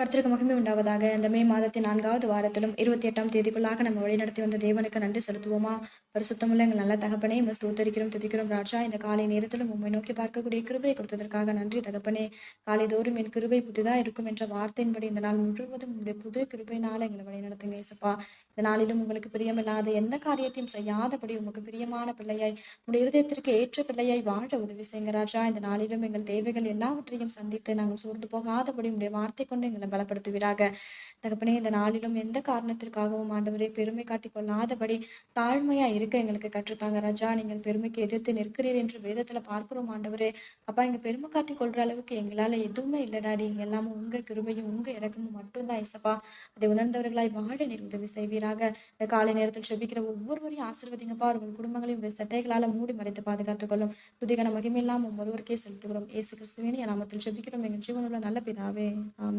கர்த்தருக்கு மகிமை உண்டாவதாக. இந்த மே மாதத்தின் 4வது வாரத்திலும் 28ஆம் தேதிக்குள்ளாக நம்ம வழிநடத்தி வந்த தேவனுக்கு நன்றி செலுத்துவோமா? பரிசுத்தமுள்ள எங்கள் நல்ல தகப்பனே, உம்மை ஸ்தோத்தரிக்கிறோம், துதிக்கிறோம் ராஜா. இந்த காலை நேரத்திலும் உம்மை நோக்கி பார்க்கக்கூடிய கிருபை கொடுத்ததற்காக நன்றி தகப்பனே. காலைதோறும் என் கிருபை புதிதா இருக்கும் என்ற வார்த்தையின்படி இந்த நாள் முழுவதும் உங்களுடைய புது கிருபையினால எங்களை வழிநடத்துங்க இயேசப்பா. இந்த நாளிலும் உங்களுக்கு பிரியமில்லாத எந்த காரியத்தையும் செய்யாதபடி உமக்கு பிரியமான பிள்ளையாய், உடைய இருதயத்திற்கு ஏற்ற பிள்ளையாய் வாழ உதவி செய்யுங்க ராஜா. இந்த நாளிலும் எங்கள் தேவைகள் எல்லாவற்றையும் சந்தித்து நாங்கள் சோர்ந்து போகாதபடி உடைய வார்த்தை கொண்டு எங்களை பலப்படுத்துவீராக தகப்பனே. இந்த நாளிலும் எந்த காரணத்திற்காகவும் ஆண்டவரே பெருமை காட்டிக் கொள்ளாதபடி தாழ்மையா இருக்க எங்களுக்கு கற்றுத்தாங்க ராஜா. நீங்கள் பெருமைக்கு எதிர்த்து நிற்கிறீர் என்று வேதத்துல பார்க்கிறோம் ஆண்டவரே. அப்பா, இங்க பெருமை காட்டி கொள்ற அளவுக்கு எங்களால எதுவுமே இல்லடாடி. எல்லாமும் உங்க கிருபையும் உங்க இறக்கமும் மட்டும்தான் இசப்பா. அதை உணர்ந்தவர்களாய் வாழ நீர் உதவி செய்வீராக. இந்த காலை நேரத்தில் செபிக்கிற ஒவ்வொருவரையும் ஆசீர்வதிங்கப்பா. அவர்கள் குடும்பங்களையும் உடைய சட்டைகளால மூடி மறைத்து பாதுகாத்துக் கொள்ளும். துதிகன மகிமையெல்லாம் ஒருவருக்கே செலுத்துகிறோம். இயேசு கிறிஸ்துவின் நாமத்தில் செபிக்கிறோம் எங்கள் ஜீவனுள்ள நல்ல பிதாவே, ஆமென்.